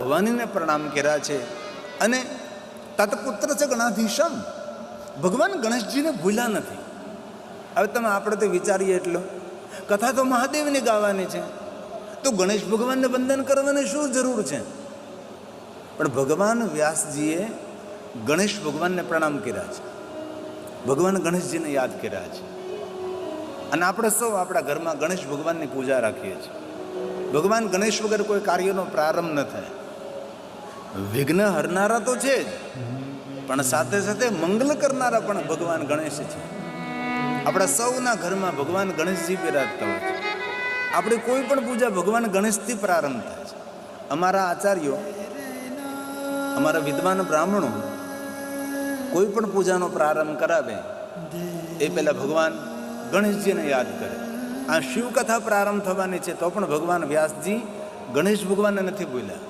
ભવાનીને પ્રણામ કર્યા છે. અને તત્પુત્ર છે ગણાધીશમ, ભગવાન ગણેશજીને ભૂલ્યા નથી. હવે તમે આપણે તો વિચારીએ એટલો, કથા તો મહાદેવને ગાવાની છે, તો ગણેશ ભગવાનને વંદન કરવાની શું જરૂર છે? પણ ભગવાન વ્યાસજીએ ગણેશ ભગવાનને પ્રણામ કર્યા છે, ભગવાન ગણેશજીને યાદ કર્યા છે. અને આપણે સૌ આપણા ઘરમાં ગણેશ ભગવાનની પૂજા રાખીએ છીએ. ભગવાન ગણેશ વગર કોઈ કાર્યનો પ્રારંભ ન થાય. વિઘ્ન હરનારા તો છે જ, પણ સાથે સાથે મંગલ કરનારા પણ ભગવાન ગણેશ છે. આપણા સૌના ઘરમાં ભગવાન ગણેશજી બિરાજતા હોય છે. આપણી કોઈ પણ પૂજા ભગવાન ગણેશથી પ્રારંભ થાય છે. અમારા આચાર્યો, અમારા વિદ્વાન બ્રાહ્મણો કોઈ પણ પૂજાનો પ્રારંભ કરાવે એ પહેલા ભગવાન ગણેશજીને યાદ કરે. આ શિવકથા પ્રારંભ થવાની છે, તો પણ ભગવાન વ્યાસજી ગણેશ ભગવાનને નથી ભૂલ્યા.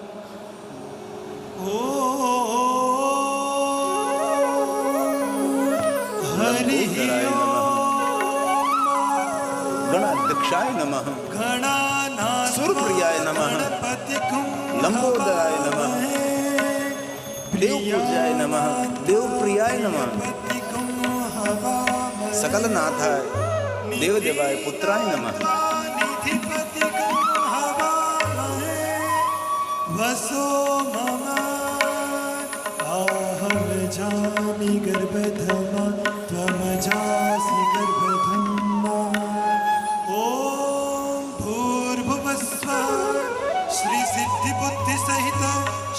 ગણાધ્યક્ષાય નમઃ, સુરપ્રિયાય નમઃ, લંબોદરાય નમઃ, દેવપૂજ્યાય નમઃ, દેવપ્રિયાય નમઃ, સકલનાથાય દેવદેવાય પુત્રાય નમઃ. વસો મમ અહમ જામિ ગર્ભધમા ત્વમ જાસી ગર્ભધમ્મા. ઓમ ભૂર્ભુવસ્વ શ્રી સિદ્ધિ બુદ્ધિ સહિત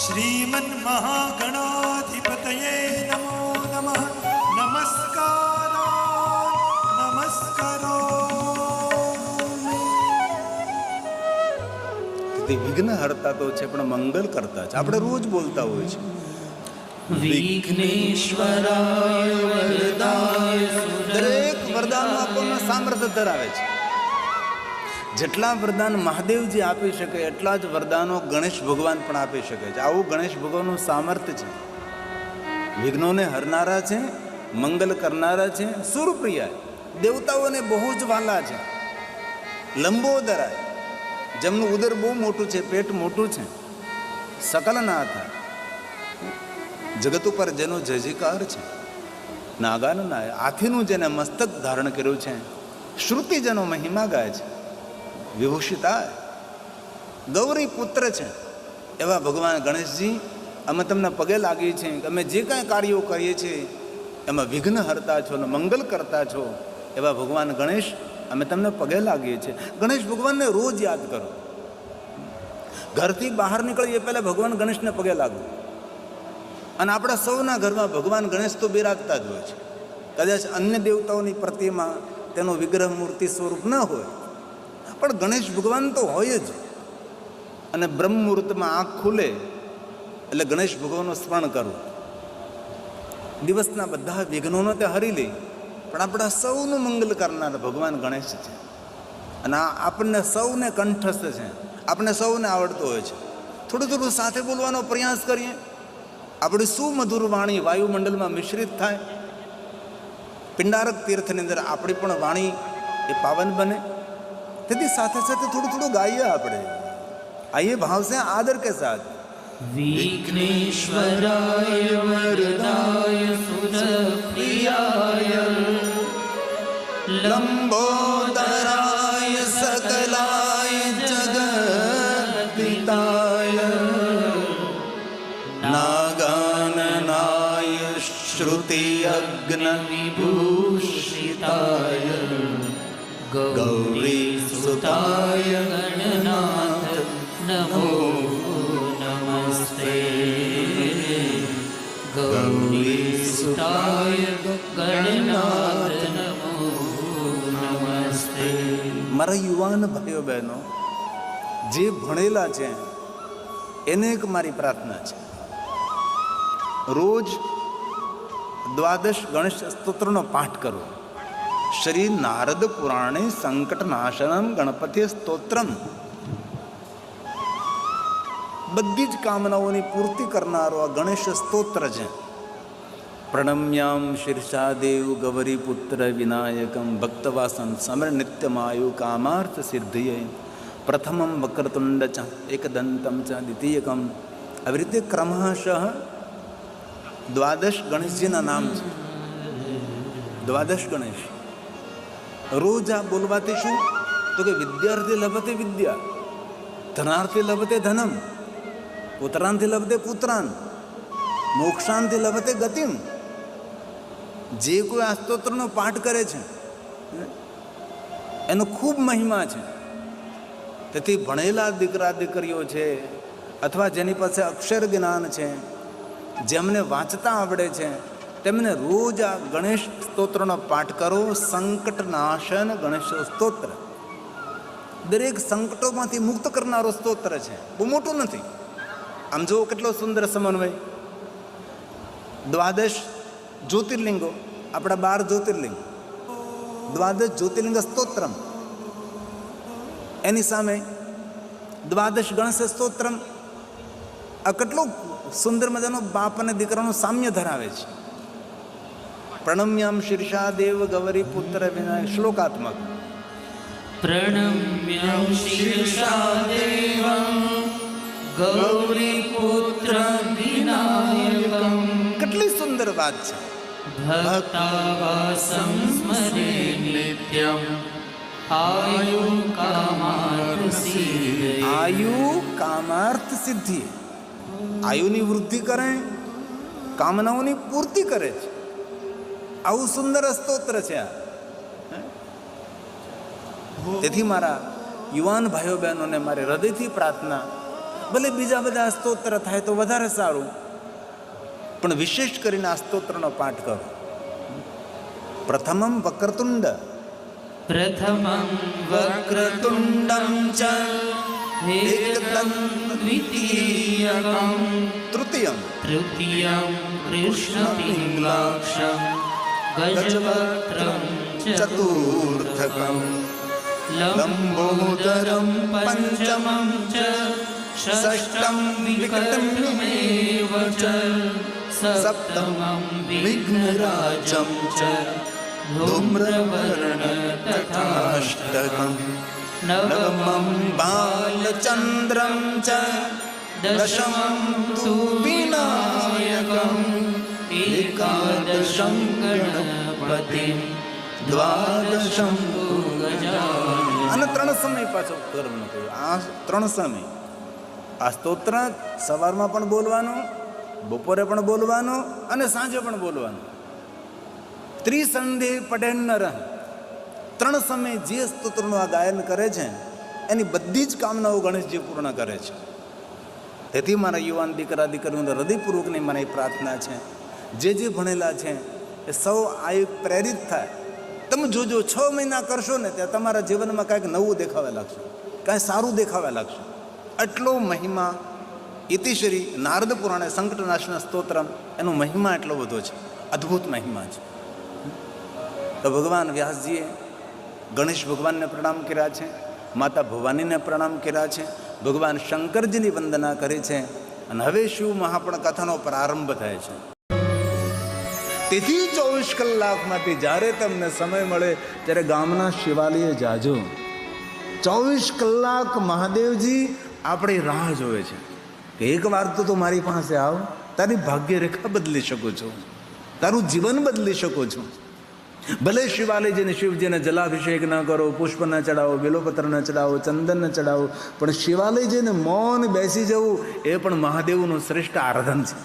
શ્રીમન મહાગણાધિપતયે નમો નમઃ. નમસ્કાર નમસ્કારો. વિઘ્ન હરતા તો છે, પણ મંગલ કરતા છે. આપણે રોજ બોલતા હોય છે, વિઘ્નેશ્વરાય વરદાય. દરેક વરદાન આપણને સામર્થ્ય ધરાવે છે. જેટલા વરદાન મહાદેવજી આપી શકે એટલા જ વરદાનો ગણેશ ભગવાન પણ આપી શકે છે. આવું ગણેશ ભગવાનનું સામર્થ્ય છે. વિઘ્નોને હરનારા છે, મંગલ કરનારા છે, સુરપ્રિય, દેવતાઓને બહુ જ વાલા છે. લંબોદરાય, જેમનું ઉદર બહુ મોટું છે, પેટ મોટું છે. સકલનાથ, જગત ઉપર જેનો જયજયકાર છે. નાગાનનાય, હાથીનું જેને મસ્તક ધારણ કર્યું છે. શ્રુતિ જેનો મહિમા ગાય છે. વિભૂષિતાય, ગૌરી પુત્ર છે. એવા ભગવાન ગણેશજી, અમે તમને પગે લાગીએ છીએ. અમે જે કાંઈ કાર્યો કરીએ છીએ એમાં વિઘ્ન હરતા છો ને મંગલ કરતા છો. એવા ભગવાન ગણેશ, અમે તમને પગે લાગીએ છીએ. ગણેશ ભગવાનને રોજ યાદ કરો. ઘરથી બહાર નીકળીએ એ પહેલાં ભગવાન ગણેશને પગે લાગો. અને આપણા સૌના ઘરમાં ભગવાન ગણેશ તો બિરાજતા જ હોય છે. કદાચ અન્ય દેવતાઓની પ્રતિમા, તેનો વિગ્રહ મૂર્તિ સ્વરૂપ ન હોય, પણ ગણેશ ભગવાન તો હોય જ. અને બ્રહ્મ મુહૂર્તમાં આંખ ખુલે એટલે ગણેશ ભગવાનનું સ્મરણ કરવું. દિવસના બધા વિઘ્નોનો તે હરી લે, પણ આપણા સૌનું મંગલ કરનાર ભગવાન ગણેશ છે. અને આ આપણને સૌને કંઠસ્થ છે, આપણને સૌને આવડતો હોય છે. થોડું થોડું સાથે બોલવાનો પ્રયાસ કરીએ. આપણી સુમધુર વાણી વાયુમંડળમાં મિશ્રિત થાય. પિંડારક તીર્થની અંદર આપણી પણ વાણી એ પાવન બને. તેથી સાથે સાથે થોડું થોડું ગાઈએ. આપણે આઈએ ભાવ સે આદર કે સાથ. વિઘ્નેશ્વરાય વરદાય સુરપ્રિયાય લંબોદરાય સકલાય જગદપિતાય નાગાનનાય શ્રુતિ અગ્નિ વિભૂષિતાય ગૌરી સુતાય ગણનાથ નમો નમસ્તે. ગૌરી સુતાય ગણનાથ નમો નમસ્તે. મારા યુવાન ભાઈઓ બહેનો જે ભણેલા છે એને એક મારી પ્રાર્થના છે, રોજ દ્વાદશ ગણેશ સ્તોત્રનો પાઠ કરો. શ્રી નારદ પુરાણે સંકટ નાશનમ ગણપતિ સ્તોત્રમ. બધી જ કામનાઓની પૂર્તિ કરનારો આ ગણેશ સ્તોત્ર છે. પ્રણમ્યામ શીર્ષાદેવ ગૌરી પુત્ર વિનાયકમ ભક્તવાસન સમર નિત્યમાયુ કામાર્થ સિદ્ધિયે. પ્રથમમ વક્રતુંડ ચ એકદંતમ ચ દ્વિતીયકમ આવી રીતે ક્રમશઃ દ્વાદશ ગણેશજીના નામ છે. દ્વાદશ ગણેશ. રોજ આ બોલવાથી શું તો કે વિદ્યાર્થી લભતે વિદ્યા, ધનાર્થી લભતે ધનમ, પુત્રાંથી લભતે પુત્રાન, મોક્ષાંથી લભતે ગતિમ. જે કોઈ આ સ્તોત્રનો પાઠ કરે છે એનો ખૂબ મહિમા છે. તેથી ભણેલા દીકરા દીકરીઓ છે અથવા જેની પાસે અક્ષર જ્ઞાન છે, જેમને વાંચતા આવડે છે, તેમને રોજ આ ગણેશ સ્તોત્રનો પાઠ કરો. સંકટ નાશન ગણેશ સ્તોત્ર દરેક સંકટોમાંથી મુક્ત કરનારો સ્તોત્ર છે. બહુ મોટું નથી. આમ જુઓ કેટલો સુંદર સમન્વય. દ્વાદશ જ્યોતિર્લિંગો, આપણા 12 જ્યોતિર્લિંગ, દ્વાદશ જ્યોતિર્લિંગ સ્તોત્રમ, એની સામે દ્વાદશ ગણેશ સ્તોત્રમ. આ કેટલું સુંદર મજાનો બાપ અને દીકરાનું સામ્ય ધરાવે છે. પ્રણમ્યમ શીર્ષા દેવ ગૌરી પુત્ર વિનાયક. શ્લોકાત્મક. પ્રણમ્યં શીર્ષા દેવં ગૌરીપુત્ર વિનાયકં. કેટલી સુંદર વાત છે. ભક્તાવાસં સ્મરે નિત્યં આયુ કામાર્થ સિદ્ધયે. આયુ કામાર્થ સિદ્ધિ. આયુની વૃદ્ધિ કરે, કામનાઓની પૂર્તિ કરે છે. આવું સુંદર સ્તોત્ર છે આ. તેથી મારા યુવાન ભાઈઓ બહેનોને મારી હૃદયથી પ્રાર્થના, ભલે બીજા બધા સ્તોત્ર થાય તો વધારે સારું, પણ વિશેષ કરીને આ સ્તોત્રનો પાઠ કરો. પ્રથમમ વક્રતુંડ, પ્રથમં વક્રતુંડં ચ એકદં દ્વિતીયકં તૃતીયમ તૃતીયં કૃષ્ણપિંગલાક્ષં ગજવક્ત્રં ચતુર્થકમ લંબોદરં પંચમં ચ ષષ્ઠં વિકટમેવ ચ સપ્તમં વિઘ્નરાજં ચ ધૂમ્રવર્ણ તથાષ્ટકં નવમમ બાલચંદ્રમ ચ દશમમ તુ વિનાયકમ એકાદશં ગણપતિં દ્વાદશં ગજાનનં. અને 3 સમય પાછો કરવાનું કહ્યું. આ 3 સમય. આ સ્તોત્ર સવારમાં પણ બોલવાનું, બપોરે પણ બોલવાનું અને સાંજે પણ બોલવાનું. ત્રિસંધે પઢેન્નર. 3 સમય જે સ્તોત્રનું આ ગાયન કરે છે એની બધી જ કામનાઓ ગણેશજી પૂર્ણ કરે છે. તેથી મારા યુવાન દીકરા દીકરીઓને હૃદયપૂર્વકની મારી પ્રાર્થના છે, જે ભણેલા છે એ સૌ આ પ્રેરિત થાય. તમે જોજો 6 મહિના કરશો ને ત્યાં તમારા જીવનમાં કાંઈક નવું દેખાવા લાગશે, કાંઈ સારું દેખાવા લાગશે. આટલો મહિમા ઇતિશ્રી નારદ પુરાણે સંકટનાશન સ્તોત્રમ, એનો મહિમા એટલો બધો છે, અદ્ભુત મહિમા છે. તો ભગવાન વ્યાસજીએ ગણેશ ભગવાનને પ્રણામ કર્યા છે, માતા ભવાનીને પ્રણામ કર્યા છે, ભગવાન શંકરજીની વંદના કરી છે. અને હવે શિવ મહાપણ કથાનો પ્રારંભ થાય છે. તેથી 24 કલાકમાંથી જ્યારે તમને સમય મળે ત્યારે ગામના શિવાલયે જાજો. 24 કલાક મહાદેવજી આપણી રાહ જોવે છે કે એક વાર તો મારી પાસે આવ, તારી ભાગ્ય રેખા બદલી શકો છો, તારું જીવન બદલી શકો છો. ભલે શિવાલયજીને શિવજીને જલાભિષેક ન કરો, પુષ્પ ન ચડાવો, બેલોપત્ર ન ચડાવો, ચંદન ન ચડાવો, પણ શિવાલયજીને મૌન બેસી જવું એ પણ મહાદેવનું શ્રેષ્ઠ આરાધન છે.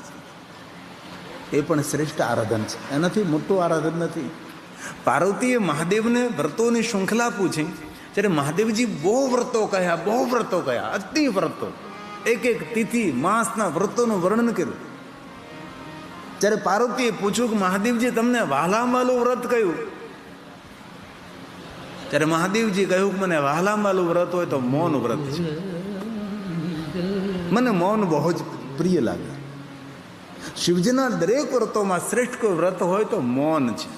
એ પણ શ્રેષ્ઠ આરાધન છે, એનાથી મોટું આરાધન નથી. પાર્વતીએ મહાદેવને વ્રતોની શૃંખલા પૂછી ત્યારે મહાદેવજી બહુ વ્રતો કયા, અતિ વ્રતો, એક તિથિ માસના વ્રતોનું વર્ણન કર્યું. જ્યારે પાર્વતીએ પૂછ્યું કે મહાદેવજી તમને વહાલામાલું વ્રત કયું, ત્યારે મહાદેવજી કહ્યું કે મને વહાલામાલું વ્રત હોય તો મૌન વ્રત છે. મને મૌન બહુ જ પ્રિય લાગે. શિવજીના દરેક વ્રતોમાં શ્રેષ્ઠ કોઈ વ્રત હોય તો મૌન છે.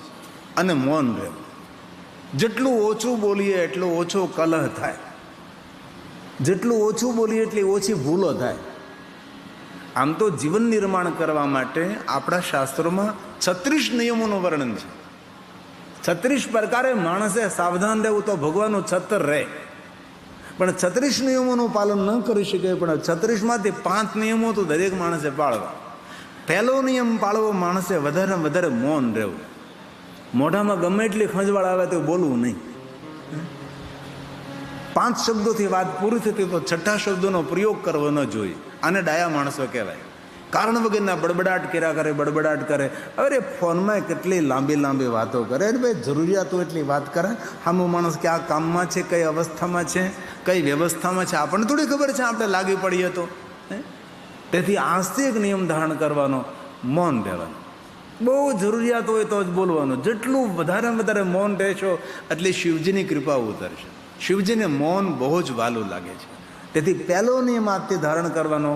અને મૌન રહે. જેટલું ઓછું બોલીએ એટલો ઓછો કલહ થાય, જેટલું ઓછું બોલીએ એટલી ઓછી ભૂલો થાય. આમ તો જીવન નિર્માણ કરવા માટે આપણા શાસ્ત્રોમાં 36 નિયમોનું વર્ણન છે. 36 પ્રકારે માણસે સાવધાન રહેવું તો ભગવાનનું છત્ર રહે. પણ 36 નિયમોનું પાલન ન કરી શકે, પણ 36માંથી 5 નિયમો તો દરેક માણસે પાળવા. પહેલો નિયમ પાળવો માણસે વધારે વધારે મૌન રહેવું. મોઢામાં ગમે એટલી ખંજવાળ આવે તો બોલવું નહીં. 5 શબ્દોથી વાત પૂરી થતી તો 6ઠ્ઠા શબ્દોનો પ્રયોગ કરવો ન જોઈએ. આને ડાયા માણસો કહેવાય. કારણ વગરના બડબડાટ બડબડાટ કરે. અરે ફોનમાં કેટલી લાંબી લાંબી વાતો કરે. અરે ભાઈ જરૂરિયાત હોય એટલી વાત કરે. સામો માણસ કયા કામમાં છે, કઈ અવસ્થામાં છે, કઈ વ્યવસ્થામાં છે, આપણને થોડી ખબર છે. આપણે લાગી પડીએ તો. તેથી આજથી એક નિયમ ધારણ કરવાનો, મૌન રહેવાનું. બહુ જરૂરિયાત હોય તો જ બોલવાનું. જેટલું વધારે મૌન રહેશો એટલે શિવજીની કૃપા ઉતરશે. શિવજીને મૌન બહુ જ વાલું લાગે છે. તેથી પહેલો નિયમ આજથી ધારણ કરવાનો,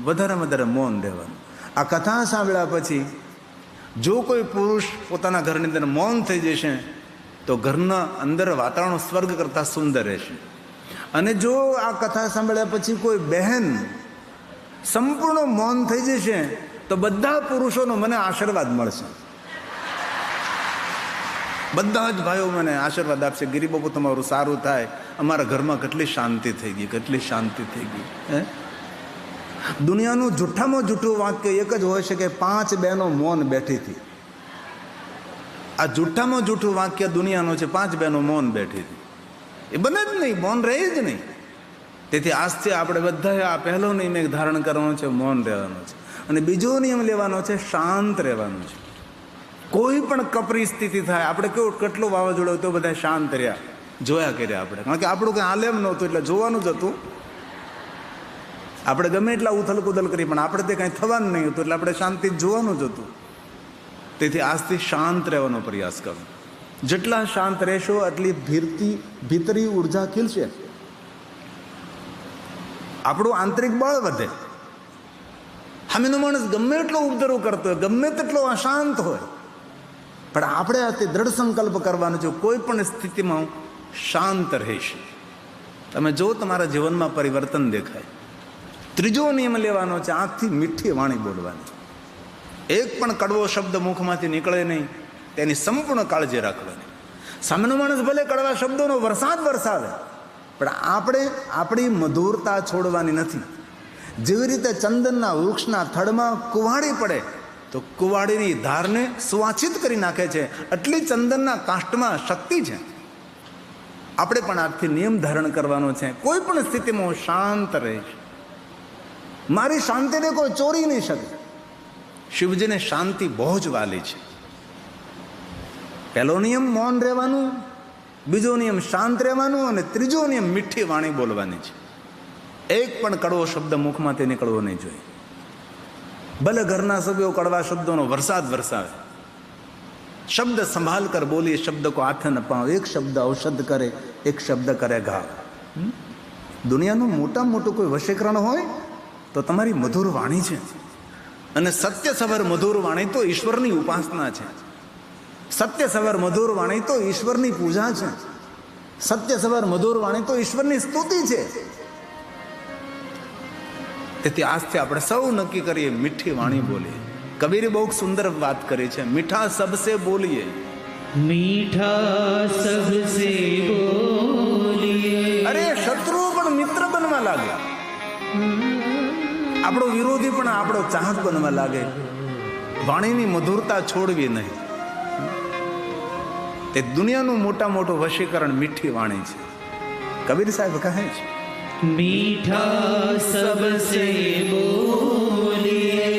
વધારે મૌન રહેવાનું. આ કથા સાંભળ્યા પછી જો કોઈ પુરુષ પોતાના ઘરની અંદર મૌન થઈ જશે તો ઘરના અંદર વાતાવરણ સ્વર્ગ કરતાં સુંદર રહેશે. અને જો આ કથા સાંભળ્યા પછી કોઈ બહેન સંપૂર્ણ મૌન થઈ જશે તો બધા પુરુષોનો મને આશીર્વાદ મળશે. બધા જ ભાઈઓ મને આશીર્વાદ આપશે, ગિરિબાબુ તમારું સારું થાય, અમારા ઘરમાં કેટલી શાંતિ થઈ ગઈ, કેટલી શાંતિ થઈ ગઈ. દુનિયાનું જૂઠામાં જૂઠું વાક્ય એક જ હોય છે કે 5 બહેનો મૌન બેઠી હતી. આ જૂઠામાં જૂઠું વાક્ય દુનિયાનું છે, 5 બહેનો મૌન બેઠી હતી. એ બને જ નહીં, મૌન રહે જ નહીં. તેથી આજથી આપણે બધાએ આ પહેલો નિયમ એક ધારણ કરવાનો છે, મૌન રહેવાનો છે. અને બીજો નિયમ લેવાનો છે, શાંત રહેવાનું છે. કોઈ પણ કપરી સ્થિતિ થાય, આપણે કેટલું વાવાઝોડું તો બધા શાંત રહ્યા, જોયા કર્યા આપણે. કારણ કે આપણું કંઈ આલેમ નહોતું એટલે જોવાનું જ હતું. આપણે ગમે એટલા ઉથલ કુદલ કરી પણ આપણે તે કાંઈ થવાનું નહીં હતું એટલે આપણે શાંતિ જોવાનું જ હતું. તેથી આજથી શાંત રહેવાનો પ્રયાસ કરો. જેટલા શાંત રહેશો એટલી ભીતરી ઉર્જા ખીલશે, આપણું આંતરિક બળ વધે. સામેનો માણસ ગમે એટલો ઉપદ્રવ કરતો હોય, ગમે તેટલો અશાંત હોય, પણ આપણે આથી દ્રઢ સંકલ્પ કરવાનો છે, કોઈ પણ સ્થિતિમાં શાંત રહીશ. તમે જો તમારા જીવનમાં પરિવર્તન દેખાય. ત્રીજો નિયમ લેવાનો છે, આંખથી મીઠી વાણી બોલવાની. એક પણ કડવો શબ્દ મુખમાંથી નીકળે નહીં, તેની સંપૂર્ણ કાળજી રાખવાની. સામેનો માણસ ભલે કડવા શબ્દોનો વરસાદ વરસાવે, પણ આપણે આપણી મધુરતા છોડવાની નથી. જેવી રીતે ચંદનના વૃક્ષના થડમાં કુવાડી પડે તો કુવાડીની ધારને સુવાછિત કરી નાખે છે, એટલી ચંદનના કાષ્ટમાં શક્તિ છે. આપણે પણ આજથી નિયમ ધારણ કરવાનો છે, કોઈ પણ સ્થિતિમાં હું શાંત રહીશ. મારી શાંતિને કોઈ ચોરી નહીં શકે. શિવજીને શાંતિ બહુ જ વાલી છે. પહેલો નિયમ મૌન રહેવાનું, બીજો નિયમ શાંત રહેવાનું, અને ત્રીજો નિયમ મીઠી વાણી બોલવાની છે. એક પણ કડવો શબ્દ મુખમાંથી નીકળવો નહીં જોઈએ. ભલે ઘરના સભ્યો કડવા શબ્દોનો વરસાદ વરસાવે, શબ્દ સંભાળ કર બોલીએ, શબ્દ કો હાથ ન પાવ, એક શબ્દ ઔષધ કરે, એક શબ્દ કરે ઘા. દુનિયાનું મોટામાં મોટું કોઈ વશીકરણ હોય તો તમારી મધુર વાણી છે. અને સત્ય સવર મધુર વાણી તો ઈશ્વરની ઉપાસના છે. સત્ય સવર મધુર વાણી તો ઈશ્વરની પૂજા છે. સત્ય સવર મધુર વાણી તો ઈશ્વરની સ્તુતિ છે. તેથી આજથી આપણે સૌ નક્કી કરીએ, મીઠી વાણી બોલીએ. કબીરે બહુ સુંદર વાત કરી છે, મીઠા સબસે બોલીએ, મીઠા સબસે બોલીએ. અરે શત્રુઓ પણ મિત્ર બનવા લાગે, આપણો વિરોધી પણ આપણો ચાહક બનવા લાગે. વાણીની મધુરતા છોડવી નહીં. તે દુનિયાનું મોટું વશીકરણ મીઠી વાણી છે. કબીર સાહેબ કહે છે, મીઠા સબસે બોલીએ,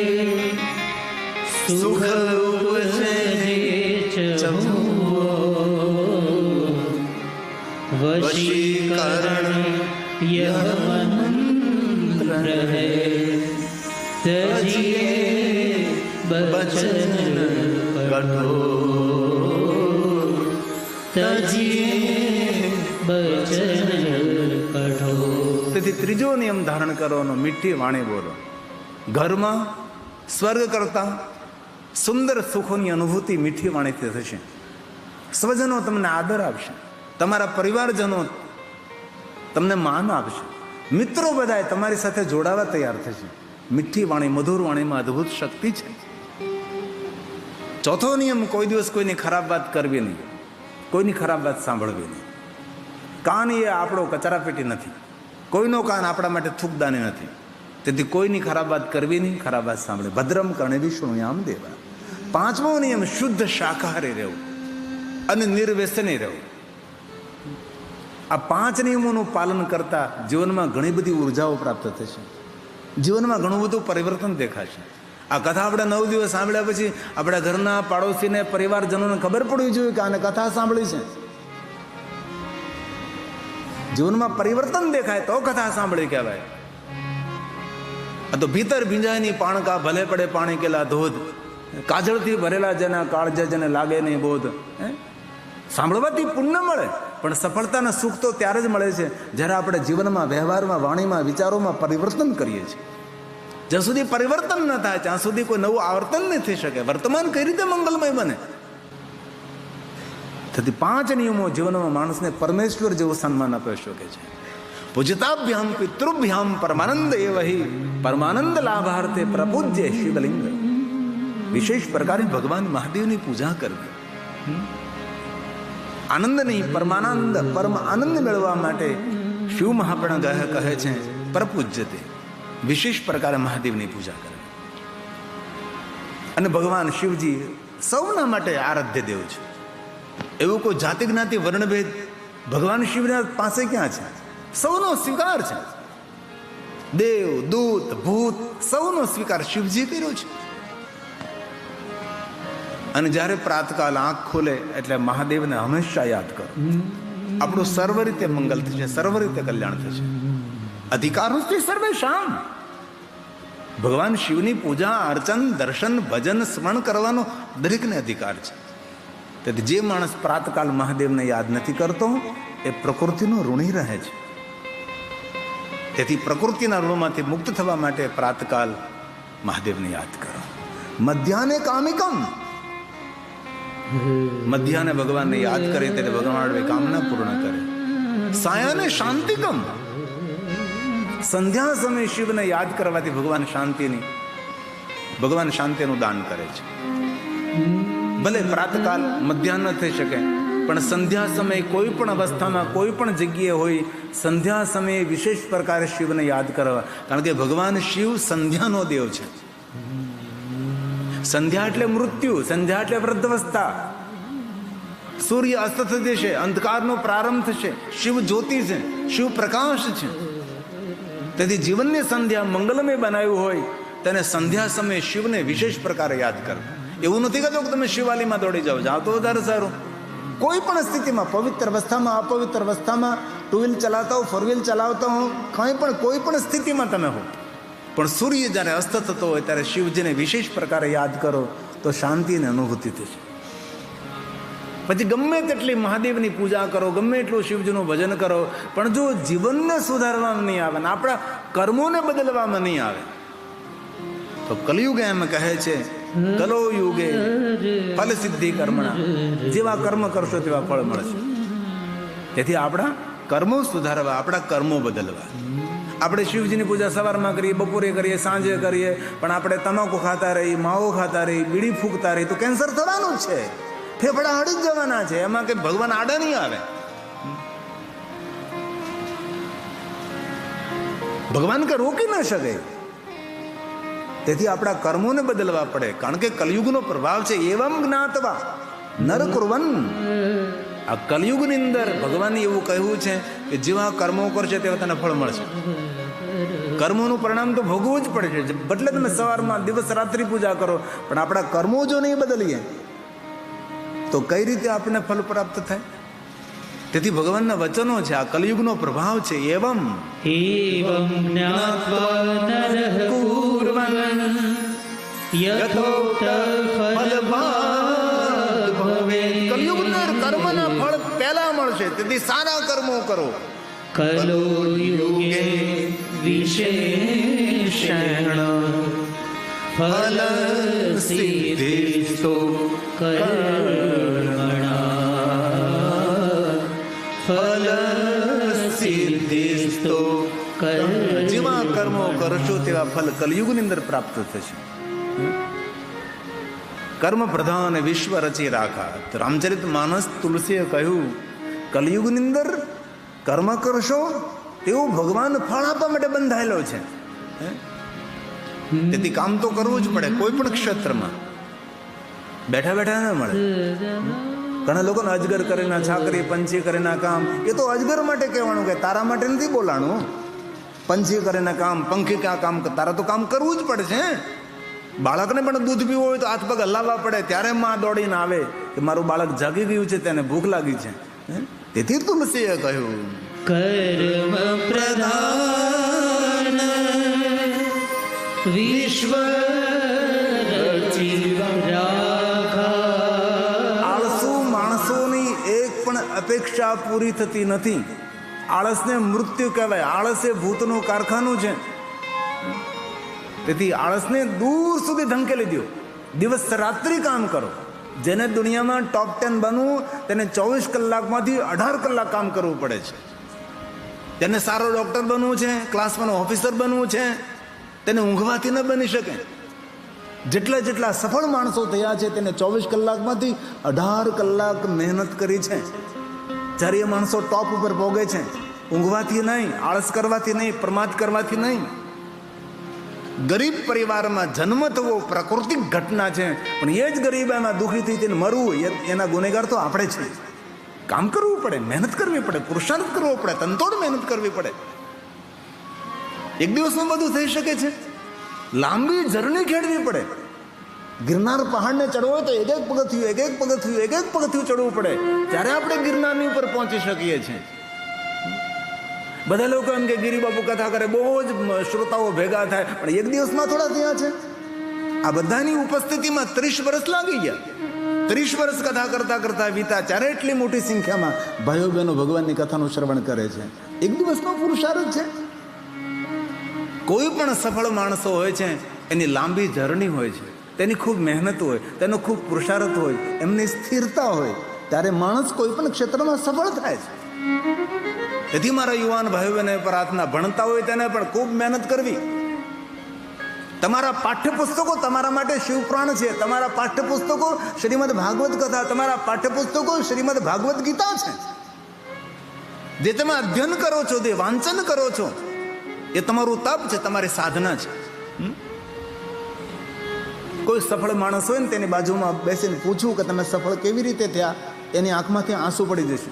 સુખ ઉપજે ચહુઓ, વશીકરણ યહ મંત્ર હૈ, તજીએ બચન કઠોર, તજીએ બચન કઠોર. તેથી ત્રીજો નિયમ ધારણ કરવાનો, મીઠી વાણી બોલો. ઘરમાં સ્વર્ગ કરતા સુંદર સુખોની અનુભૂતિ મીઠી વાણીથી થશે. સ્વજનો તમને આદર આપશે, તમારા પરિવારજનો તમને માન આપશે, મિત્રો બધાએ તમારી સાથે જોડાવા તૈયાર થશે. મીઠી વાણી, મધુર વાણીમાં અદ્ભુત શક્તિ છે. ચોથો નિયમ, કોઈ દિવસ કોઈની ખરાબ વાત કરવી નહીં, કોઈની ખરાબ વાત સાંભળવી નહીં. કાન એ આપણો કચરાપેટી નથી, કોઈનો કાન આપણા માટે થૂકદાની નથી. તેથી કોઈની ખરાબ વાત કરવી નહીં, ખરાબ વાત સાંભળે. ભદ્રમ કર્ણેભિ શૃણુયામ દેવા. પાંચમો નિયમ, શુદ્ધ શાકાહારી રહેવું અને નિર્વ્યસની રહેવું. આ 5 નિયમોનું પાલન કરતા જીવનમાં ઘણી બધી ઉર્જાઓ પ્રાપ્ત થશે, જીવનમાં ઘણું બધું પરિવર્તન દેખાશે. આ કથા આપણે 9 દિવસ સાંભળ્યા પછી આપણા ઘરના પાડોશીને, પરિવારજનોને ખબર પડવી જોઈએ કે આને કથા સાંભળી છે. જીવનમાં પરિવર્તન દેખાય તો કથા સાંભળી કહેવાય. આ તો ભીતર ભીંજાયની પાણકા, ભલે પડે પાણી કેલા ધોધ, કાજળથી ભરેલા જેના કાળજે જેને લાગે નહીં બોધ. સાંભળવાથી પુણ્ય મળે, પણ સફળતાના સુખ તો ત્યારે જ મળે છે જ્યારે આપણે જીવનમાં, વ્યવહારમાં, વાણીમાં, વિચારોમાં પરિવર્તન કરીએ છીએ. જ્યાં સુધી પરિવર્તન ન થાય ત્યાં સુધી કોઈ નવું આવર્તન નહીં થઈ શકે. વર્તમાન કઈ રીતે મંગલમય બને? તેથી 5 નિયમો જીવનમાં માણસને પરમેશ્વર જેવું સન્માન આપી શકે છે. પૂજતાભ્યામ પિતૃભ્યામ પરમાનંદ એવહિ પરમાનંદ લાભાર્થે પ્રપૂજ્ય શિવલિંગ. વિશેષ પ્રકારે ભગવાન મહાદેવની પૂજા કરવી. આનંદ નહીં, પરમાનંદ, પરમ આનંદ મેળવવા માટે શિવ મહાપ્રાણ કહે છે પ્રપૂજ્યતે. વિશેષ પ્રકારે મહાદેવની પૂજા કરવી. અને ભગવાન શિવજી સૌના માટે આરાધ્ય દેવ છે. એવું કોઈ જાતિ જ્ઞાતિ વર્ણભેદ ભગવાન શિવના પાસે ક્યાં છે? સૌનો સ્વીકાર છે. દેવ, દૂત, ભૂત સૌનો સ્વીકાર શિવજી કર્યો છે. અને જ્યારે પ્રાતકાલ આંખ ખોલે એટલે મહાદેવને હંમેશા યાદ કરો. આપણું સર્વ રીતે મંગલ થશે, સર્વ રીતે કલ્યાણ થશે. અધિકારસ્તે સર્વેષામ. ભગવાન શિવની પૂજા, અર્ચન, દર્શન, ભજન, સ્મરણ કરવાનો દરેકને અધિકાર છે. તેથી જે માણસ પ્રાતકાલ મહાદેવને યાદ નથી કરતો એ પ્રકૃતિનો ઋણી રહે છે. તેથી પ્રકૃતિના ઋણમાંથી મુક્ત થવા માટે પ્રાતકાલ મહાદેવને યાદ કરો. મધ્યાહ્ને કામિકમ. મધ્યાહ્ને ભગવાનને યાદ કરે ત્યારે ભગવાન કામના પૂર્ણ કરે. સાયાને શાંતિકમ. સંધ્યા સમયે શિવને યાદ કરવાથી ભગવાન શાંતિનું દાન કરે છે. ભલે પ્રાતકાલ મધ્યાહ્ન થઈ શકે, પણ સંધ્યા સમયે કોઈ પણ અવસ્થામાં, કોઈ પણ જગ્યાએ હોય, સંધ્યા સમયે વિશેષ પ્રકારે શિવને યાદ કરવા. કારણ કે ભગવાન શિવ સંધ્યાનો દેવ છે. સંધ્યા એટલે મૃત્યુ, સંધ્યા એટલે વૃદ્ધાવસ્થા. સૂર્ય અસ્ત થશે, અંધકારનો પ્રારંભ થશે. શિવ જ્યોતિ છે, શિવ પ્રકાશ છે. તેથી જીવનની સંધ્યા મંગલમય બનાવ્યું હોય તેને સંધ્યા સમયે શિવને વિશેષ પ્રકારે યાદ કરવા. એવું નથી કહેતો કે તમે શિવાલયમાં દોડી જાઓ તો વધારે સારું. કોઈ પણ સ્થિતિમાં, પવિત્ર અવસ્થામાં, અપવિત્ર અવસ્થામાં, 2 વ્હીલ ચલાવતા હો, 4 વ્હીલ ચલાવતા હો, કોઈ પણ સ્થિતિમાં તમે હો, પણ સૂર્ય જ્યારે અસ્ત થતો હોય ત્યારે શિવજીને વિશેષ પ્રકારે યાદ કરો તો શાંતિની અનુભૂતિ થશે. પછી ગમે તેટલી મહાદેવની પૂજા કરો, ગમે એટલું શિવજીનું ભજન કરો, પણ જો જીવનને સુધારવામાં નહીં આવે ને આપણા કર્મોને બદલવામાં નહીં આવે તો કલયુગ એમ કહે છે, કલો યુગે ફલ સિદ્ધિ કર્મણા. જેવા કર્મ કરશો તેવા ફળ મળશે. તેથી આપણા કર્મો સુધારવા, આપણા કર્મો બદલવા. આપણે શિવજીની પૂજા સવારમાં કરીએ, બપોરે કરીએ, સાંજે કરીએ, પણ આપણે તમાકુ ખાતા રહી, માવો ખાતા રહી, બીડી ફૂંકતા રહી તો કેન્સર થવાનું જ છે. ફેફડા હળી જ જવાના છે. એમાં કઈ ભગવાન આડા નહીં આવે. ભગવાન કે રોકી ન શકે. તેથી આપણા કર્મોને બદલવા પડે. કારણ કે કલયુગનો પ્રભાવ છે. એવમ જ્ઞાતવા નર કુર્વન. આ કલયુગની અંદર ભગવાને એવું કહ્યું છે કે જેવા કર્મો કરશે તેવા તને ફળ મળશે. કર્મોનું પરિણામ તો ભોગવવું જ પડે છે. એટલે તમે સવારમાં દિવસ રાત્રિ પૂજા કરો, પણ આપણા કર્મો જો નહીં બદલીએ તો કઈ રીતે આપણને ફલ પ્રાપ્ત થાય? તેથી ભગવાનના વચનો છે, આ કલયુગનો પ્રભાવ છે. એવમ જ્ઞાત્વા નરઃ કુર્વન યથોક્ત ફલભાગ ભવેત. કલયુગના કર્મના ફળ પહેલા મળશે, તેથી સારા કર્મો કરો. કલો યુગે વિશેષણ ફલ સિદ્ધિસ્તુ કર્મણા ફલ સિદ્ધિસ્તુ કર્મણા. જેવા કર્મો કરશો તેવા ફલ કલયુગની અંદર પ્રાપ્ત થશે. કર્મ પ્રધાન વિશ્વ રચી રાખા. તો રામચરિત માનસ તુલસીએ કહ્યું કલયુગની અંદર કર્મ કરશો તેવું ભગવાન ફળ આપવા માટે બંધાયેલો છે. તેથી કામ તો કરવું જ પડે કોઈ પણ ક્ષેત્રમાં. બેઠા બેઠા ના મળે. ઘણા લોકોને અજગર કરીને છાકરી, પંછી કરીને કામ, એ તો અજગર માટે કહેવાનું, કે તારા માટે નથી બોલાણું. પંછી કરીને કામ, પંખી ક્યાં કામ, તારા તો કામ કરવું જ પડે છે. બાળકને પણ દૂધ પીવું હોય તો હાથ પગ હલાવવા પડે, ત્યારે માં દોડીને આવે કે મારું બાળક જાગી ગયું છે, તેને ભૂખ લાગી છે. તેથી તુલસીએ કહ્યું કર્મ પ્રધાન વિશ્વ આળસુ માણસોની એક પણ અપેક્ષા પૂરી થતી નથી. આળસને મૃત્યુ કહેવાય. આળસ એ ભૂતનું કારખાનું છે. તેથી આળસને દૂર સુધી ધંકેલી દો. દિવસ રાત્રિ કામ કરો. જેને દુનિયામાં ટોપ 10 બનવું, તેને 24 કલાકમાંથી 18 કલાક કામ કરવું પડે છે. તેને સારો ડોક્ટર બનવું છે, ક્લાસમાં ઓફિસર બનવું છે, તેને ઊંઘવાથી ન બની શકે. જેટલા જેટલા સફળ માણસો થયા છે તેને 24 કલાકમાંથી 18 કલાક મહેનત કરી છે. જ્યારે એ માણસો ટોપ ઉપર પહોંચે છે, ઊંઘવાથી નહીં, આળસ કરવાથી નહીં, પ્રમાદ કરવાથી નહીં. ગરીબ પરિવારમાં જન્મ થવો પ્રાકૃતિક ઘટના છે, પણ એ જ ગરીબામાં દુઃખી થઈ મરવું એના ગુનેગાર તો આપણે છે. કામ કરવું પડે, મહેનત કરવી પડે, પુરુષાર્થ કરવો પડે, તનતોડ મહેનત કરવી પડે. એક દિવસમાં બધું થઈ શકે છે? લાંબી જર્ની ખેડવી પડે. ગિરનાર પહાડને ચડવો હોય તો એક એક પગથિયું ચડવું પડે, ત્યારે આપણે ગિરનારની ઉપર પહોંચી શકીએ છીએ. બધા લોકો એમ કે ગિરિબાપુ કથા કરે, બહુ જ શ્રોતાઓ ભેગા થાય, પણ એક દિવસમાં થોડા થયા છે? આ બધાની ઉપસ્થિતિમાં 30 વર્ષ લાગી ગયા. 30 વર્ષ કથા કરતા કરતા વીતા, ત્યારે એટલી મોટી સંખ્યામાં ભાઈઓ બહેનો ભગવાનની કથાનું શ્રવણ કરે છે. એક દિવસનો પુરુષાર્થ છે. કોઈ પણ સફળ માણસો હોય છે, એની લાંબી જર્ની હોય છે, તેની ખૂબ મહેનત હોય, તેનો ખૂબ પુરુષાર્થ હોય, એમની સ્થિરતા હોય, ત્યારે માણસ કોઈ પણ ક્ષેત્રમાં સફળ થાય છે. તેથી મારા યુવાન ભાઈઓ બહેનો પ્રાર્થના, ભણતા હોય તેને પણ ખૂબ મહેનત કરવી. તમારા પાઠ્યપુસ્તકો તમારા માટે શિવપ્રાણ છે. તમારા પાઠ્યપુસ્તકો શ્રીમદ ભાગવત કથા, તમારા પાઠ્યપુસ્તકો શ્રીમદ ભાગવત ગીતા છે. જે તમે અધ્યયન કરો છો, જે વાંચન કરો છો, એ તમારું તપ છે, તમારી સાધના છે. કોઈ સફળ માણસ હોય ને તેની બાજુમાં બેસીને પૂછવું કે તમે સફળ કેવી રીતે થયા, એની આંખમાંથી આંસુ પડી જશે.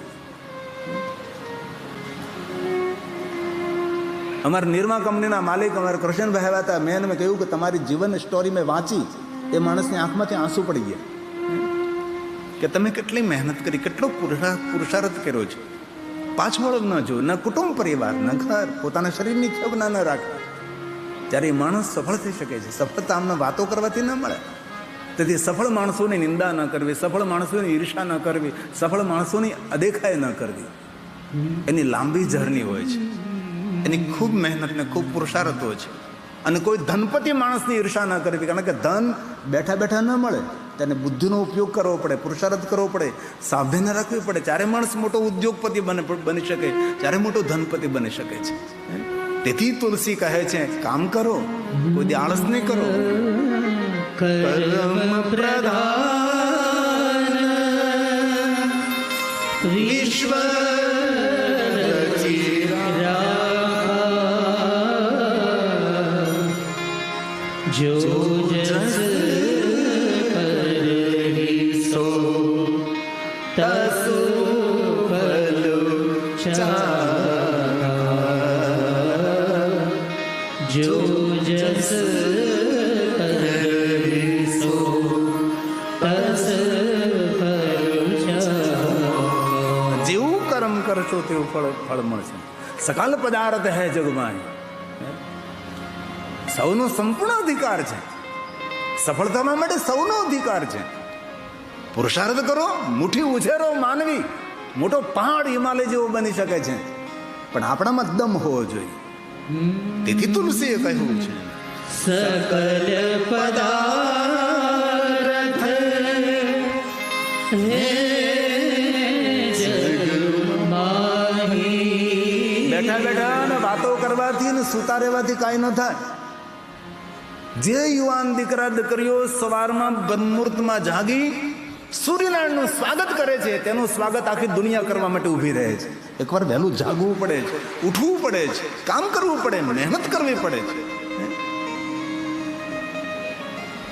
અમારા નિરમા કંપનીના માલિક અમારા કૃષ્ણભાઈ આવ્યા હતા. મેં કહ્યું કે તમારી જીવન સ્ટોરી મેં વાંચી, એ માણસની આંખમાંથી આંસુ પડી ગયા કે તમે કેટલી મહેનત કરી, કેટલો પુરુષાર્થ કર્યો છે. પાછળ ન જો, ન કુટુંબ પરિવાર, ન ઘર, પોતાના શરીરની ખેવના ન રાખે. ત્યારે એ માણસ સફળ થઈ શકે છે. સફળતા આમને વાતો કરવાથી ન મળે. તેથી સફળ માણસોની નિંદા ન કરવી, સફળ માણસોની ઈર્ષા ન કરવી, સફળ માણસોની અદેખાઈ ન કરવી. એની લાંબી જર્ની હોય છે, એની ખૂબ મહેનત ને ખૂબ પુરુષાર્થ હોય છે. અને કોઈ ધનપતિ માણસની ઈર્ષા ન કરવી, કારણ કે ધન બેઠા બેઠા ન મળે. તેને બુદ્ધિનો ઉપયોગ કરવો પડે, પુરુષાર્થ કરવો પડે, સાવધાની રાખવી પડે. ત્યારે માણસ મોટો ઉદ્યોગપતિ બની શકે, ત્યારે મોટો ધનપતિ બની શકે છે. તેથી તુલસી કહે છે, કામ કરો, કોઈ આળસ નહીં કરો. કર્મ પ્રધાન વિશ્વ જો જસ કરહી સો તસુ ફલો ચાખા. જો જસ કરહી સો તસ ફલો ચાખા. જેવું કર્મ કરશો તેવું ફળ મળશે. સકલ પદાર્થ હૈ જગમાં, સૌનો સંપૂર્ણ અધિકાર છે. સફળ થવા માટે સૌનો અધિકાર છે. પુરુષાર્થ કરો, મુઠ્ઠી ઉછેરો, માનવી મોટો પહાડ હિમાલય જેવો બની શકે છે, પણ આપણામાં દમ હોવો જોઈએ. તેથી તુલસીએ કહ્યું છે, સકલ પદાર્થ હે જગમાહી. બેઠા બેઠા ને વાતો કરવાથી ને સૂતા રહેવાથી કાંઈ ન થાય. જે યુવાન દીકરા દીકરીઓ સવારમાં બ્રહ્મુહૂર્તમાં જાગી સૂર્યનારાયણનું સ્વાગત કરે છે તેનું સ્વાગત આખી દુનિયા કરવા માટે ઊભી રહે છે. એકવાર વહેલું જાગવું પડે છે, ઉઠવું પડે છે, કામ કરવું પડે, મહેનત કરવી પડે છે,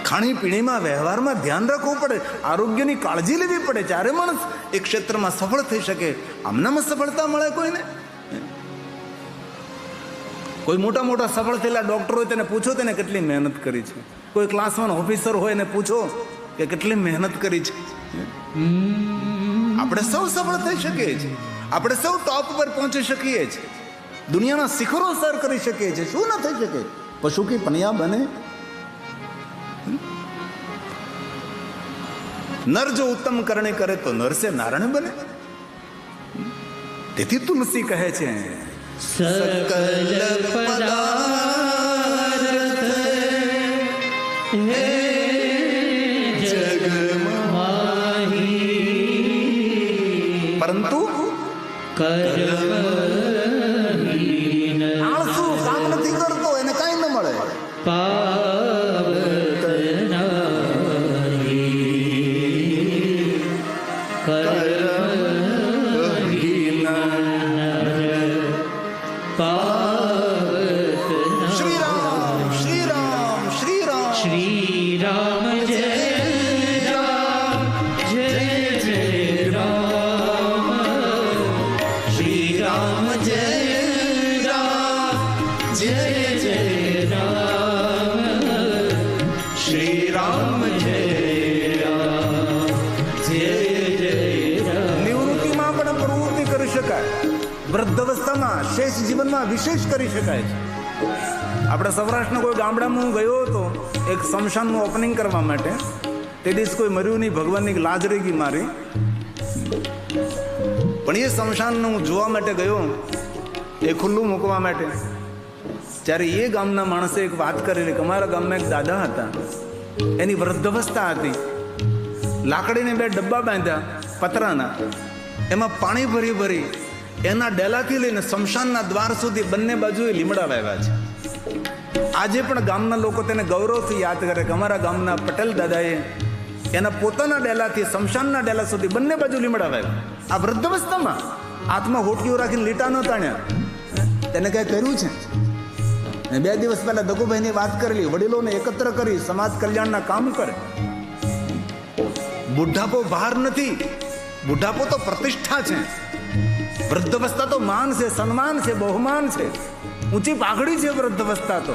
ખાણીપીણીમાં વ્યવહારમાં ધ્યાન રાખવું પડે, આરોગ્યની કાળજી લેવી પડે. ત્યારે માણસ એ ક્ષેત્રમાં સફળ થઈ શકે. આમનામાં સફળતા મળે કોઈને? કોઈ મોટા મોટા સફળ થયેલા ડોક્ટર હોય તેને પૂછો તેને કેટલી મહેનત કરી છે. કોઈ ક્લાસ 1 ઓફિસર હોય એને પૂછો કે કેટલી મહેનત કરી છે. આપણે સૌ સફળ થઈ શકીએ છીએ, આપણે સૌ ટોપ પર પહોંચી શકીએ છીએ, દુનિયાના શિખરો સર કરી શકીએ છીએ. શું ના થઈ શકે? પશુ કી પનિયા બને. નર જો ઉત્તમ કરણી કરે તો નર સે નારાયણ બને. તેથી તુલસી કહે છે सकल पदार्थ है जग माही, પરંતુ कर्महीन આળસુ કામ નથી કરતો એને કાંઈ ન મળે. पावत नाही, कर्महीन पावत શ્રી રામ શ્રી રામ શ્રી રામ. श्री राम जय राम जय जय राम, श्री राम जय राम जय जय राम, श्री राम जय राम जय जय राम. નિવૃત્તિમાં પણ પ્રવૃત્તિ કરી શકાય, વૃદ્ધાવસ્થામાં શેષ જીવનમાં વિશેષ કરી શકાય છે. આપણે સૌરાષ્ટ્રના કોઈ ગામડામાં હું ગયો હતો એક સ્મશાનનું ઓપનિંગ કરવા માટે. તે દિવસ કોઈ મર્યું નહીં, ભગવાનની લાજ રહી ગઈ મારી. પણ એ સ્મશાનનું હું જોવા માટે ગયો, એ ખુલ્લું મૂકવા માટે. ત્યારે એ ગામના માણસે એક વાત કરેલી કે અમારા ગામમાં એક દાદા હતા, એની વૃદ્ધાવસ્થા હતી. લાકડીને 2 ડબ્બા બાંધ્યા પતરાના, એમાં પાણી ભરી ભરી એના ડેલાથી લઈને સ્મશાનના દ્વાર સુધી બંને બાજુએ લીમડા વાવ્યા છે. આજે પણ ગામના લોકો તેને ગૌરવથી યાદ કરે કે અમારા ગામના પટેલ દાદાએ એના પોતાના ડેલાથી સ્મશાનના ડેલા સુધી બંને બાજુ લીમડા વાવ્યા. આ વૃદ્ધાવસ્થામાં હાથમાં હોટીઓ રાખીને લીટા ન તાણ્યા. તેને કંઈ કર્યું છે? 2 દિવસ પહેલા દગુભાઈની વાત કરેલી, વડીલોને એકત્ર કરી સમાજ કલ્યાણના કામ કરે. બુઢાપો બહાર નથી, બુઢાપો તો પ્રતિષ્ઠા છે. વૃદ્ધાવસ્થા તો માન છે, સન્માન છે, બહુમાન છે, ઊંચી પાઘડી છે વૃદ્ધાવસ્થા તો.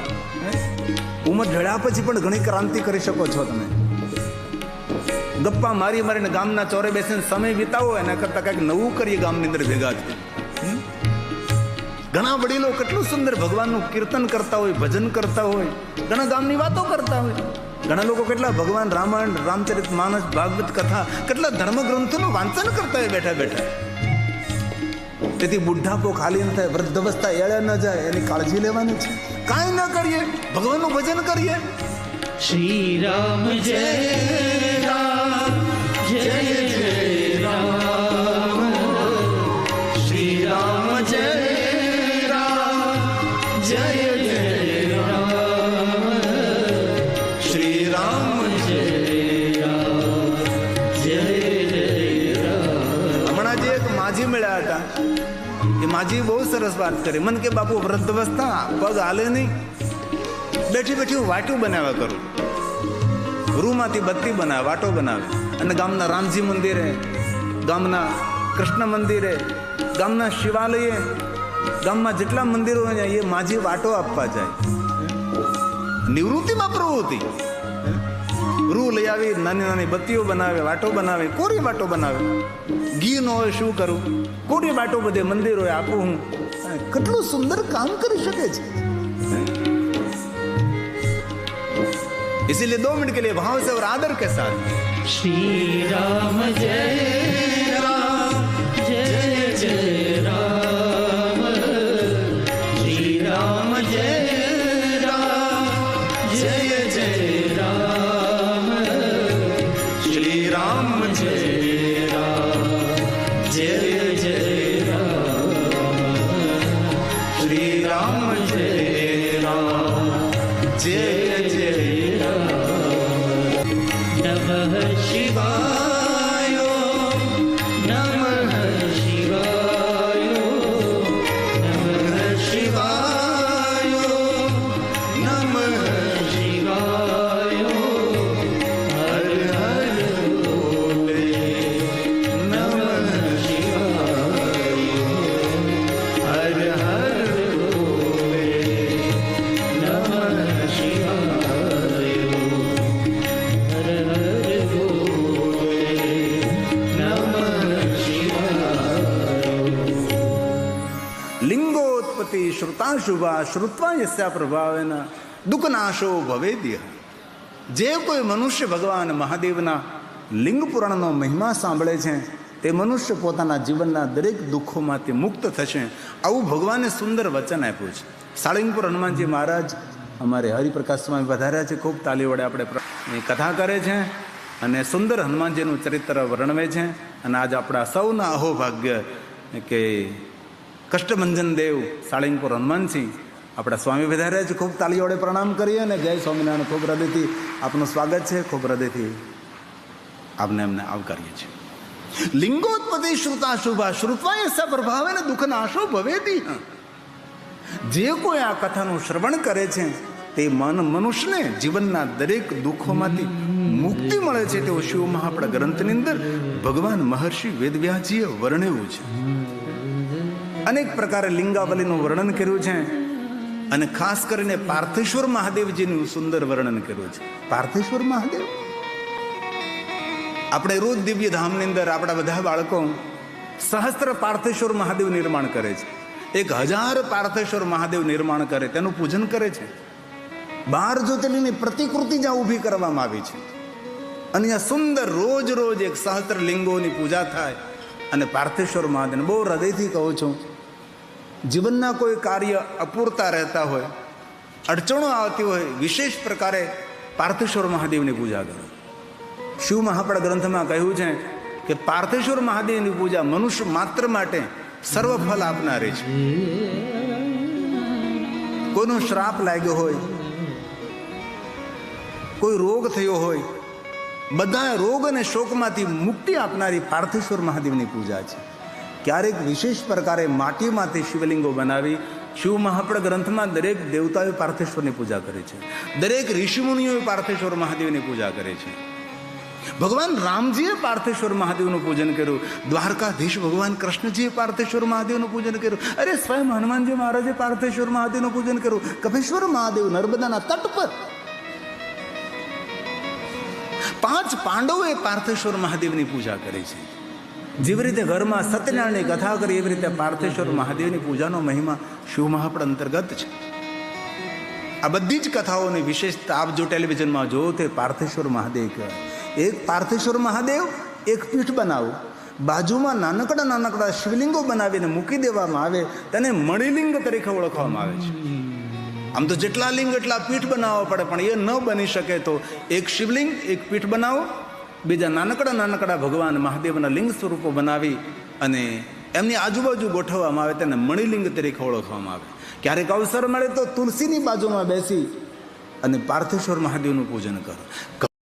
ઉંમર ઢળ્યા પછી પણ ઘણી ક્રાંતિ કરી શકો છો તમે. ગપ્પા મારી મારીને ગામના ચોરે બેસીને સમય વિતાવો એના કરતા કંઈક નવું કરીએ ગામની અંદર ભેગા થઈ. ઘણા વડીલો કેટલું સુંદર ભગવાનનું કીર્તન કરતા હોય, ભજન કરતા હોય, ઘણા ગામની વાતો કરતા હોય. ઘણા લોકો કેટલા ભગવાન રામાયણ, રામચરિત માનસ, ભાગવત કથા, કેટલા ધર્મગ્રંથોનું વાંચન કરતા હોય બેઠા બેઠા. તેથી બુઢાપો ખાલી ન થાય, વૃદ્ધાવસ્થા એળે ન જાય, એની કાળજી લેવાની છે. કાંઈ ન કરીએ, ભગવાનનું ભજન કરીએ. श्री राम जय राम जय जय राम, श्री राम जय राम जय जय राम, श्री राम जय राम जय जय राम. હમણાં જે એક માજી મળ્યા હતા, એ માજી બહુ સરસ વાત કરી. મન કે બાપુ વૃદ્ધાવસ્થા પગ હાલે નહીં, બેઠી બેઠી હું વાટું બનાવ્યા કરું. રૂમાંથી બત્તી બનાવે, વાટો બનાવે, અને ગામના રામજી મંદિરે, ગામના કૃષ્ણ મંદિરે, ગામના શિવાલયે, ગામમાં જેટલા મંદિરો હોય એ માજી વાટો આપવા જાય. નિવૃત્તિમાં પ્રવૃત્તિ. રૂ લઈ આવી નાની નાની બત્તીઓ બનાવે, વાટો બનાવે, કોરી વાટો બનાવે. ઘી ન હોય શું કરું, કોરી વાટો બધે મંદિરોએ આપું હું. કેટલું સુંદર કામ કરી શકે છે. इसीलिए 2 मिनट के लिए भाव से और आदर के साथ श्री राम जय राम जय जय राम, श्री राम जय राम जय जय राम, श्री राम जय राम जय जय राम, श्री राम जय राम जय जय नमः शिवाय શુભા શ્રુત્વા યસ્યા પ્રભાવેન દુઃખનાશો ભવેદ્ય. જે કોઈ મનુષ્ય ભગવાન મહાદેવના લિંગ પુરાણનો મહિમા સાંભળે છે તે મનુષ્ય પોતાના જીવનના દરેક દુઃખોમાંથી મુક્ત થશે. આવું ભગવાને સુંદર વચન આપ્યું છે. સાળંગપુર હનુમાનજી મહારાજ અમારે હરિપ્રકાશ સ્વામી વધાર્યા છે. ખૂબ તાલી વડે આપણે કથા કરે છે અને સુંદર હનુમાનજીનું ચરિત્ર વર્ણવે છે. અને આજ આપણા સૌના અહોભાગ્ય કે કષ્ટભંજન દેવ સાળંગપુર હનુમાનસિંહ આપણા સ્વામી વધાર્યા છે. ખૂબ તાલી વડે પ્રણામ કરીએ અને જય સ્વામિનારાયણ. ખૂબ હૃદયથી આપનું સ્વાગત છે. ખૂબ હૃદયથી આપને એમને આવકારીએ છીએ. લિંગોત્પત્તિ શ્રુતા શુભા શ્રુત્વાય સ પ્રભાવે ને દુઃખ નાશો ભવેતી. જે કોઈ આ કથાનું શ્રવણ કરે છે તે મનુષ્યને જીવનના દરેક દુઃખોમાંથી મુક્તિ મળે છે. તેવું શિવ મહાપડા ગ્રંથની અંદર ભગવાન મહર્ષિ વેદવ્યાસજીએ વર્ણવ્યું છે. અનેક પ્રકારે લિંગાવલીનું વર્ણન કર્યું છે અને ખાસ કરીને પાર્થેશ્વર મહાદેવજીનું સુંદર વર્ણન કર્યું છે. પાર્થેશ્વર મહાદેવ આપણે રોજ દિવ્ય ધામની અંદર આપણા બધા બાળકો સહસ્ત્ર પાર્થેશ્વર મહાદેવ નિર્માણ કરે છે. 1000 પાર્થેશ્વર મહાદેવ નિર્માણ કરે, તેનું પૂજન કરે છે. 12 જ્યોતિર્લિંગની પ્રતિકૃતિ જ્યાં ઊભી કરવામાં આવી છે અને ત્યાં સુંદર રોજ રોજ 1 સહસ્ત્ર લિંગોની પૂજા થાય. અને પાર્થેશ્વર મહાદેવ બહુ હૃદયથી કહું છું, જીવનના કોઈ કાર્ય અપૂરતા રહેતા હોય, અડચણો આવતી હોય, વિશેષ પ્રકારે પાર્થેશ્વર મહાદેવની પૂજા કરો. શિવ મહાપડા ગ્રંથમાં કહ્યું છે કે પાર્થેશ્વર મહાદેવની પૂજા મનુષ્ય માત્ર માટે સર્વ ફલ આપનારી છે. કોઈનો શ્રાપ લાગ્યો હોય, કોઈ રોગ થયો હોય, બધા રોગ અને શોકમાંથી મુક્તિ આપનારી પાર્થેશ્વર મહાદેવની પૂજા છે. ક્યારેક વિશેષ પ્રકારે માટીમાંથી શિવલિંગો બનાવી શિવ મહાપડા ગ્રંથમાં દરેક દેવતાઓએ પાર્થેશ્વરની પૂજા કરી છે. દરેક ઋષિમુનિઓએ પાર્થેશ્વર મહાદેવની પૂજા કરી છે. ભગવાન રામજીએ પાર્થેશ્વર મહાદેવનું પૂજન કર્યું. દ્વારકાધીશ ભગવાન કૃષ્ણજીએ પાર્થેશ્વર મહાદેવનું પૂજન કર્યું. અરે સ્વયં હનુમાનજી મહારાજે પાર્થેશ્વર મહાદેવનું પૂજન કર્યું. કપેશ્વર મહાદેવ નર્મદાના તટ પર 5 પાંડવોએ પાર્થેશ્વર મહાદેવની પૂજા કરી છે. જેવી રીતે ઘરમાં સત્યનારાયણની કથા કરી એવી રીતે પાર્થેશ્વર મહાદેવની પૂજાનો મહિમા શિવ મહાપડા અંતર્ગત છે. આ બધી જ કથાઓની વિશેષતા આપ જો ટેલિવિઝનમાં જોવો તે પાર્થેશ્વર મહાદેવ કહેવાય. એક પાર્થેશ્વર મહાદેવ એક પીઠ બનાવો, બાજુમાં નાનકડા શિવલિંગો બનાવીને મૂકી દેવામાં આવે, તેને મણિલિંગ તરીકે ઓળખવામાં આવે છે. આમ તો જેટલા લિંગ એટલા પીઠ બનાવવા પડે, પણ એ ન બની શકે તો એક શિવલિંગ એક પીઠ બનાવો, બીજા નાનકડા ભગવાન મહાદેવના લિંગ સ્વરૂપો બનાવી અને એમની આજુબાજુ ગોઠવવામાં આવે, તેને મણિલિંગ તરીકે ઓળખવામાં આવે. ક્યારેક અવસર મળે તો તુલસીની બાજુમાં બેસી અને પાર્થેશ્વર મહાદેવનું પૂજન કરો.